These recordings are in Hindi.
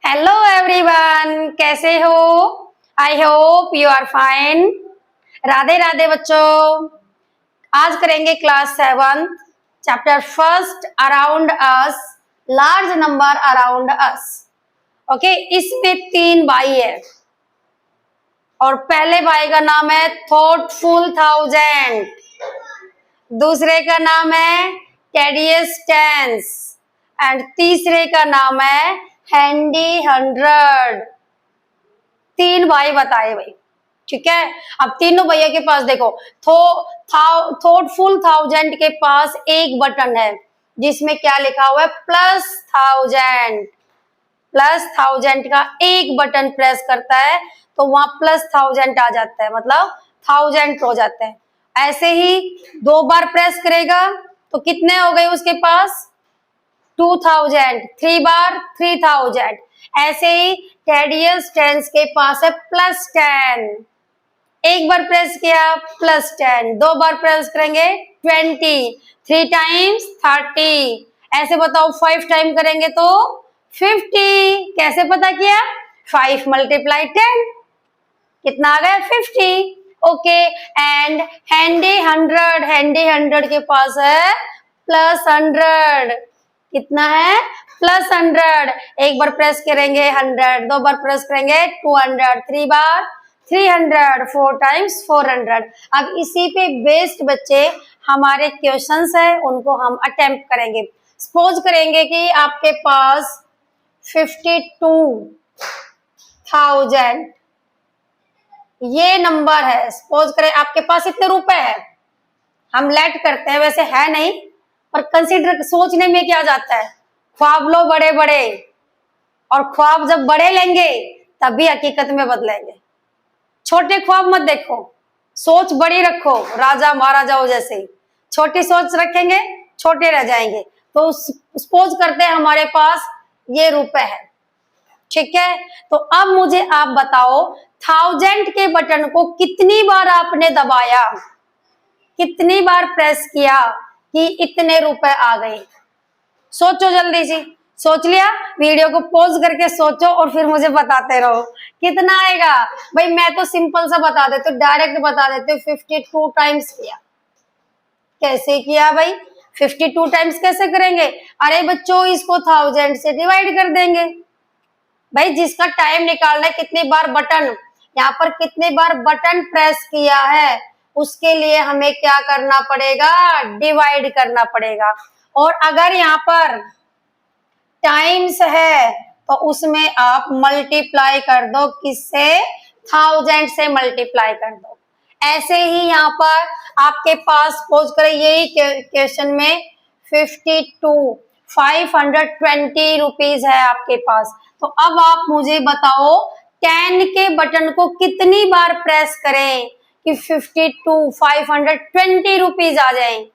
हेलो एवरीवन, कैसे हो? I hope you are fine. Radhe Radhe बच्चों। आज करेंगे class 7 chapter first around us, large number around us. Okay, इसमें 3 बाई है और पहले बाई का नाम है थॉटफुल थाउजेंड, दूसरे का नाम है टेडियस टेंस एंड तीसरे का नाम है हैंडी 100। 3 भाई बताए भाई, ठीक है। अब तीनों भैया के पास देखो, थॉटफुल थाउजेंड के पास एक बटन है जिसमें क्या लिखा हुआ है, प्लस थाउजेंड। प्लस थाउजेंड का एक बटन प्रेस करता है तो वहां प्लस थाउजेंड आ जाता है, मतलब 1000 हो जाता है। ऐसे ही 2 बार प्रेस करेगा तो कितने हो गए उसके पास, 2000। 3 बार 3000। ऐसे ही टेडियस टेंस के पास है प्लस 10। एक बार प्रेस किया प्लस 10, 2 बार प्रेस करेंगे 20, 3 टाइम्स 30। ऐसे बताओ 5 टाइम करेंगे तो 50। कैसे पता किया, 5 × 10 कितना आ गया, 50। ओके, एंड हैंडी 100, हैंडी 100 के पास है प्लस 100। कितना है, प्लस 100। एक बार प्रेस करेंगे 100, 2 बार प्रेस करेंगे 200, 3 बार 300, 4 टाइम्स 400। अब इसी पे बेस्ड बच्चे हमारे क्वेश्चंस है, उनको हम अटेम्प्ट करेंगे। सपोज करेंगे कि आपके पास 52,000 ये नंबर है। सपोज करें आपके पास इतने रुपए है, हम लेट करते हैं, वैसे है नहीं पर कंसीडर सोचने में क्या जाता है, ख्वाब लो बड़े बड़े, और ख्वाब जब बड़े लेंगे तभी हकीकत में बदलेंगे। छोटे ख्वाब मत देखो, सोच बड़ी रखो, राजा महाराजाओं जैसे ही। छोटी सोच रखेंगे छोटे रह जाएंगे। तो सपोज करते हैं हमारे पास ये रुपए है, ठीक है। तो अब मुझे आप बताओ 1000 के बटन को कितनी बार आपने दबाया, कितनी बार प्रेस किया कि इतने रुपए आ गए। सोचो जल्दी सी, सोच लिया, वीडियो को पॉज करके सोचो और फिर मुझे बताते रहो कितना आएगा। भाई मैं तो सिंपल सा बता देती हूँ, डायरेक्ट बता देती हूँ, 52 टाइम्स किया। कैसे किया भाई, 52 टाइम्स कैसे करेंगे? अरे बच्चों इसको 1000 से डिवाइड कर देंगे। भाई जिसका टाइम निकालना है कितनी बार बटन, यहाँ पर कितनी बार बटन प्रेस किया है, उसके लिए हमें क्या करना पड़ेगा, डिवाइड करना पड़ेगा। और अगर यहाँ पर टाइम्स है तो उसमें आप मल्टीप्लाई कर दो, किससे, 1000 से मल्टीप्लाई कर दो। ऐसे ही यहाँ पर आपके पास सपोज करें यही क्वेश्चन में 520 रुपीज है आपके पास। तो अब आप मुझे बताओ 10 के बटन को कितनी बार प्रेस करें कि 520 रुपीज आ जाए।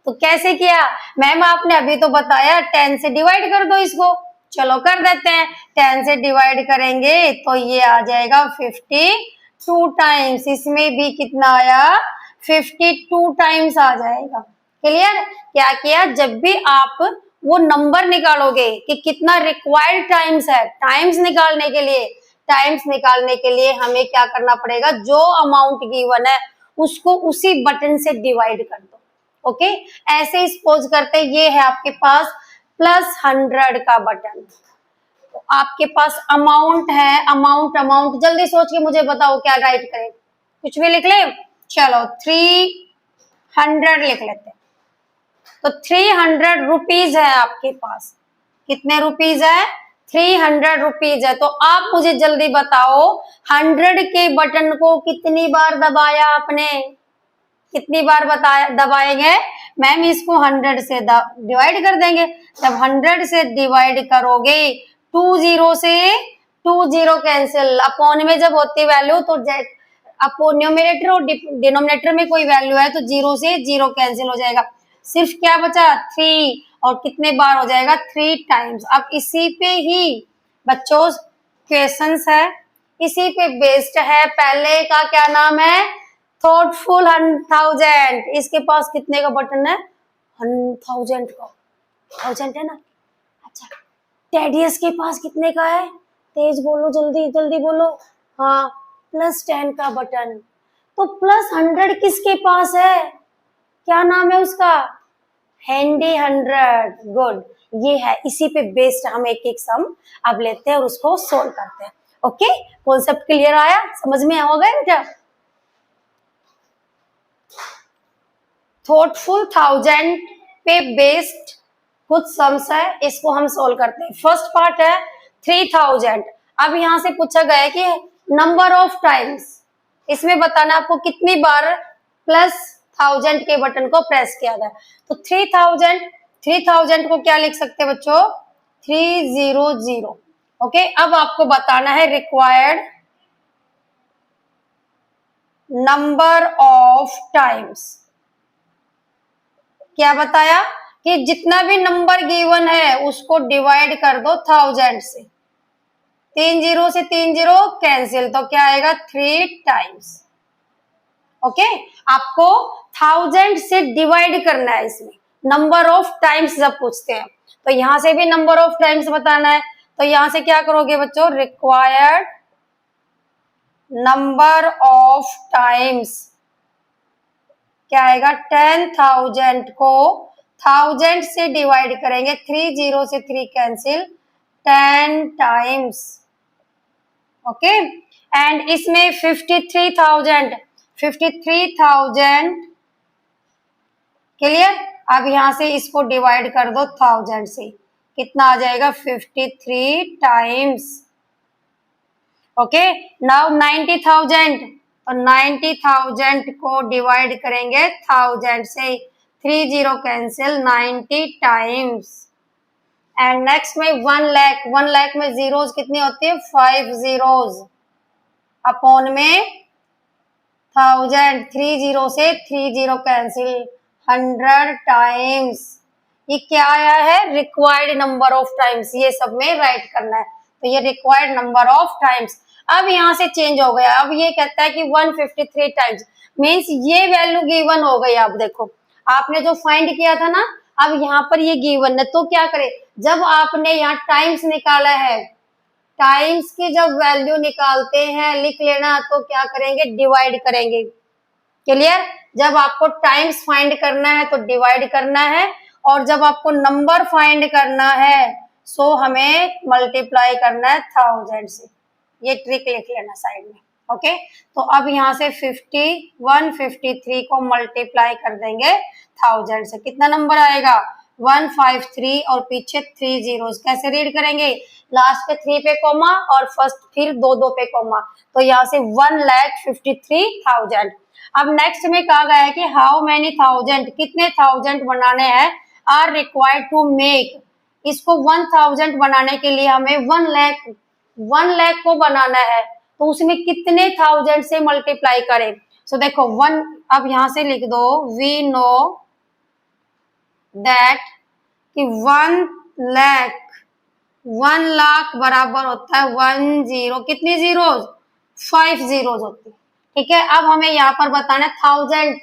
तो कैसे किया मैम, आपने अभी तो बताया 10 से डिवाइड कर दो इसको। चलो कर देते हैं, 10 से डिवाइड करेंगे तो ये आ जाएगा 52 टाइम्स। इसमें भी कितना आया, 52 टाइम्स आ जाएगा। क्लियर? क्या किया, जब भी आप वो नंबर निकालोगे कि कितना रिक्वायर्ड टाइम्स है, टाइम्स निकालने के लिए हमें क्या करना पड़ेगा, जो अमाउंट गिवन है उसको उसी बटन से डिवाइड कर दो। ओके, ऐसे ही सपोज करते ये है आपके पास प्लस 100 का बटन। तो आपके पास अमाउंट है, अमाउंट जल्दी सोच के मुझे बताओ क्या राइट करें, कुछ भी लिख ले। चलो 300 लिख लेते हैं। तो 300 रुपीज है आपके पास। कितने रुपीज है, 300 रुपीज है। तो आप मुझे जल्दी बताओ 100 के बटन को कितनी बार दबाया आपने, कितनी बार दबाएंगे मैम, इसको 100 से डिवाइड कर देंगे। जब 100 से डिवाइड करोगे 20 से 20 कैंसिल, अपॉन में जब होती वैल्यू तो अपॉन न्यूमरेटर और डिनोमिनेटर में कोई वैल्यू है तो 0 से 0 कैंसिल हो जाएगा। सिर्फ क्या बचा, 3, और कितने बार हो जाएगा, 3 टाइम्स। अब इसी पे ही बच्चों क्वेश्चंस है, इसी पे बेस्ड है। पहले का क्या नाम है, थॉटफुल 1000। इसके पास कितने का बटन है, 1000 का, 1000 है ना। अच्छा, टेडियस के पास कितने का है, तेज बोलो, जल्दी जल्दी बोलो। हाँ, +10 का बटन। तो +100 किसके पास है? क्या नाम है उसका? हैंडी 100। गुड, ये है, इसी पे बेस्ड हम एक एक सम अब लेते हैं और उसको सोल्व करते हैं। ओके, कॉन्सेप्ट क्लियर आया, समझ में हो गया बेटा? थॉटफुल 1000 पे बेस्ड कुछ सम्स है, इसको हम सोल्व करते हैं। फर्स्ट पार्ट है 3000। अब यहां से पूछा गया है कि नंबर ऑफ टाइम्स, इसमें बताना आपको कितनी बार +1000 के बटन को प्रेस किया गया। तो 3000 को क्या लिख सकते हैं बच्चों? 300। ओके, अब आपको बताना है रिक्वायर्ड नंबर ऑफ टाइम्स। क्या बताया कि जितना भी नंबर गिवन है उसको डिवाइड कर दो 1000 से। 30 से 30 कैंसिल, तो क्या आएगा? 3 टाइम्स। ओके, आपको 1000 से डिवाइड करना है इसमें, नंबर ऑफ टाइम्स जब पूछते हैं तो यहां से भी नंबर ऑफ टाइम्स बताना है। तो यहां से क्या करोगे बच्चों? रिक्वायर्ड नंबर ऑफ टाइम्स क्या आएगा? 10,000 को 1000 से डिवाइड करेंगे, 30 से 3 कैंसिल, 10 टाइम्स। ओके, एंड इसमें 53,000 क्लियर। अब यहां से इसको डिवाइड कर दो 1000 से, कितना आ जाएगा? 53 टाइम्स। ओके, नाउ 90,000, तो 90,000 को डिवाइड करेंगे 1000 से, 30 कैंसिल, 90 टाइम्स। एंड नेक्स्ट में 1 लाख, 1 लाख में जीरोस कितनी होती है? 5 जीरोस अपॉन में 1000, 30 से 30 कैंसिल, 100 टाइम्स। ये क्या आया है? रिक्वायर्ड नंबर ऑफ टाइम्स, ये सब में राइट करना है। तो ये रिक्वायर्ड नंबर ऑफ टाइम्स। अब यहां से चेंज हो गया, अब ये कहता है कि 153 टाइम्स, मीन्स ये वैल्यू गिवन हो गई। आप देखो, आपने जो फाइंड किया था ना, अब यहाँ पर ये गिवन है, तो क्या करे? जब आपने यहाँ टाइम्स निकाला है, टाइम्स की जब वैल्यू निकालते हैं लिख लेना, तो क्या करेंगे? डिवाइड करेंगे। क्लियर? जब आपको टाइम्स फाइंड करना है तो डिवाइड करना है, और जब आपको नंबर फाइंड करना है सो हमें मल्टीप्लाई करना है 1000 से। ये ट्रिक लिख लेना साइड में। ओके, तो अब यहाँ से 153 को मल्टीप्लाई कर देंगे 1000 से, कितना नंबर आएगा? 153 और पीछे 3 जीरोस। कैसे रीड करेंगे? लास्ट पे 3 पे कोमा और फर्स्ट फिर 2 पे कोमा, तो यहाँ से 1,53,000। अब नेक्स्ट में कहा गया है कि हाउ मेनी 1000, कितने 1000 बनाने हैं, आर रिक्वायर्ड टू मेक। इसको 1000 बनाने के लिए हमें 1 लाख को बनाना है, तो उसमें कितने 1000 से मल्टीप्लाई करें? सो देखो 1, अब यहां से लिख दो, वी नो दैट कि 1 लाख बराबर होता है 1 जीरो, कितनी जीरोस? 5 जीरोस होती है। ठीक है, अब हमें यहाँ पर बताना है 1000,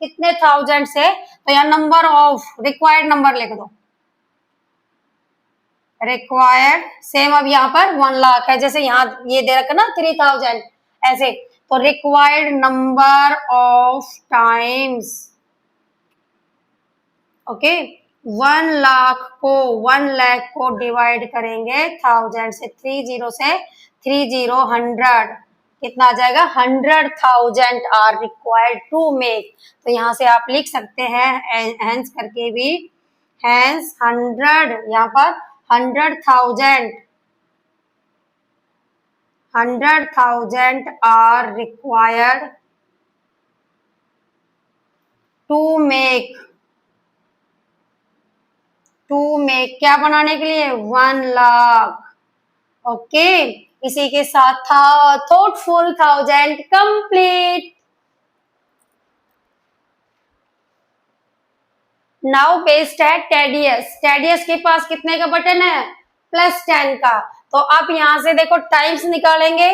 कितने 1000 से, तो यहाँ नंबर ऑफ, रिक्वायर्ड नंबर लिख दो, रिक्वायर्ड। सेम अब यहाँ पर 1 लाख है, जैसे यहाँ ये दे रखा ना 3000 ऐसे, तो required number of times. Okay, 1 lakh को डिवाइड करेंगे 1000 से, 30 से 30, 100, कितना आ जाएगा? 100,000 आर रिक्वायर्ड टू मेक। तो यहाँ से आप लिख सकते हैं हेंस करके भी, हेंस 100, यहाँ पर 100,000 आर रिक्वायर्ड टू मेक क्या बनाने के लिए? 1 लाख। ओके, इसी के साथ था थॉटफुल 1000 कंप्लीट। नाउ बेस्ड है टेडियस। टेडियस के पास कितने का बटन है? +10 का। तो आप यहां से देखो टाइम्स निकालेंगे,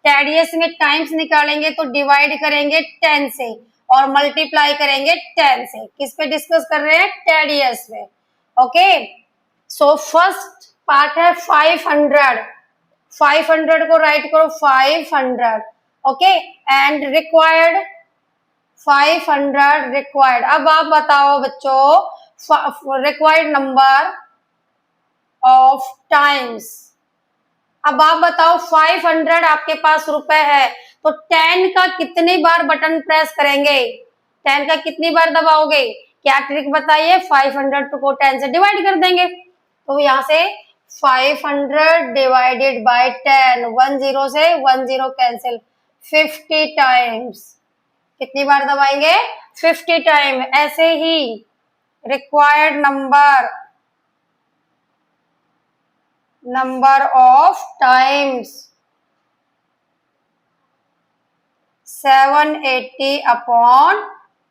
टेडियस में टाइम्स निकालेंगे तो डिवाइड करेंगे 10 से और मल्टीप्लाई करेंगे 10 से। किस पे डिस्कस कर रहे हैं? टेडियस में। ओके, सो फर्स्ट पार्ट है 500 500 को राइट करो 500, ओके, एंड रिक्वायर्ड 500 रिक्वायर्ड। अब आप बताओ बच्चों रिक्वायर्ड नंबर ऑफ टाइम्स। अब आप बताओ 500 आपके पास रुपए है तो 10 का कितनी बार बटन प्रेस करेंगे, 10 का कितनी बार दबाओगे, क्या ट्रिक बताइए, 500 को 10 से डिवाइड कर देंगे। तो यहाँ से 500 डिवाइडेड बाय 10, 10 से 10 कैंसिल, 50 टाइम्स। कितनी बार दबाएंगे, 50 टाइम। ऐसे ही required number of times 780 upon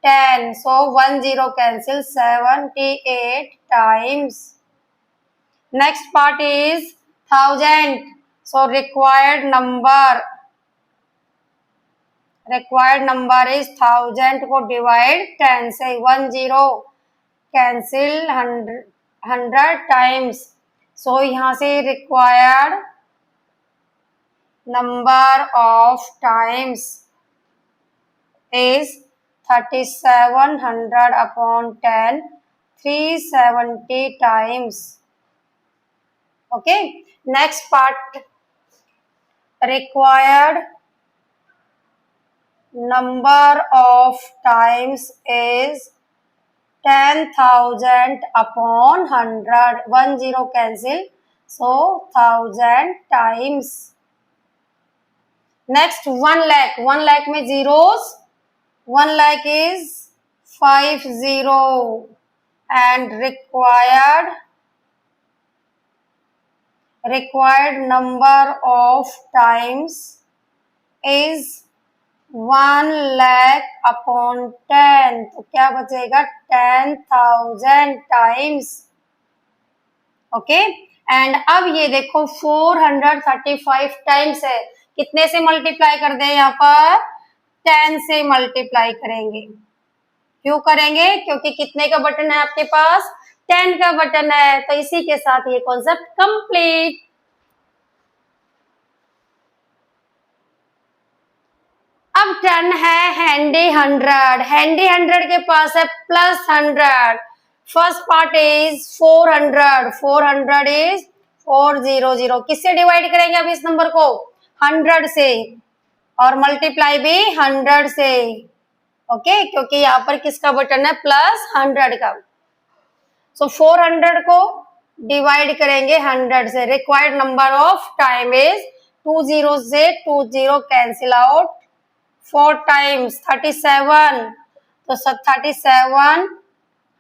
10, so 10 cancel, 78 times. Next part is 1000, so required number is 1000 को divide 10 से, 10 cancel 100 times, so यहाँ से required number of times is 3700 upon 10, 370 times. Okay, next part, required number of times is 10,000 upon 100, 10 cancel, so 1000 times. Next 1 lakh, 1 lakh में zeros, 1 lakh is 50 and required number of times is 1 lakh upon 10, तो क्या बचेगा 10,000 times, ओके। एंड अब ये देखो 435 टाइम्स है, कितने से मल्टीप्लाई कर दे, यहाँ पर 10 से मल्टीप्लाई करेंगे। क्यों करेंगे, क्योंकि कितने का बटन है आपके पास, 10 का बटन है, तो इसी के साथ ये कॉन्सेप्ट कंप्लीट। अब टर्न है हैंडी 100, हैंडी 100 के पास है plus 100। First part is 400, 400 is 400, किससे डिवाइड करेंगे अब इस नंबर को, 100 से, और मल्टीप्लाई भी 100 से, ओके, क्योंकि यहाँ पर किसका बटन है, प्लस 100 का। सो 400 को डिवाइड करेंगे 100 से। Required number of time is 20 से 20 कैंसिल आउट, 4 टाइम्स 37, तो 37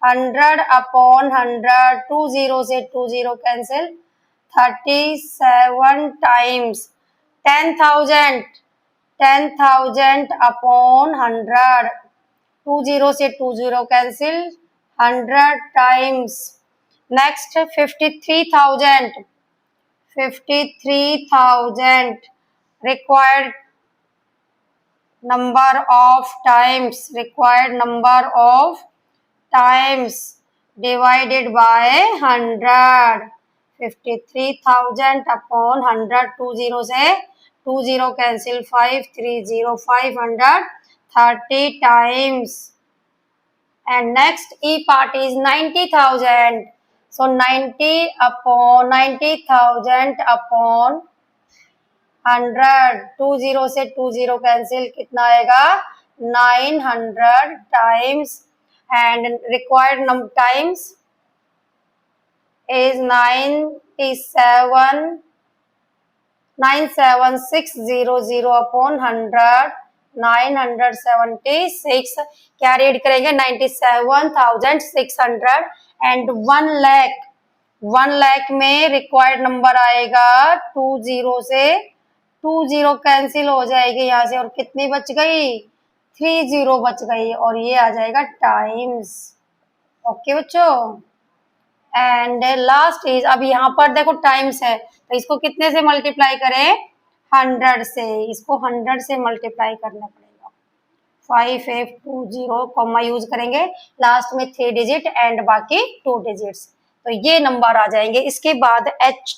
100 अपॉन 100, 20 से 20 कैंसिल, 37 टाइम्स 10,000, 10,000 अपॉन 100, 20 से 20 cancel, 100 times. Next 53,000, 53,000 required number of times, required number of times divided by 100, 53,000 upon 100, 20 से 20 cancel, 530, 530 times. And next E part is 90,000, so 90,000 upon 100, 20 से 20 कैंसिल, कितना आएगा 900 times. And required times is 97600 upon 100, 976, क्या रेड करेंगे 97,600 एंड 1 लाख में रिक्वायर्ड नंबर आएगा 20 से 20 कैंसिल हो जाएगी यहाँ से, और कितनी बच गई 30 बच गई, और ये आ जाएगा टाइम्स, ओके बच्चों। एंड लास्ट इज, अब यहाँ पर देखो टाइम्स है तो इसको कितने से मल्टीप्लाई करें, 100 से, इसको 100 से मल्टीप्लाई करना पड़ेगा, 5820 कॉमा यूज करेंगे, लास्ट में 3 डिजिट एंड बाकी 2 डिजिट्स, तो ये नंबर आ जाएंगे। इसके बाद H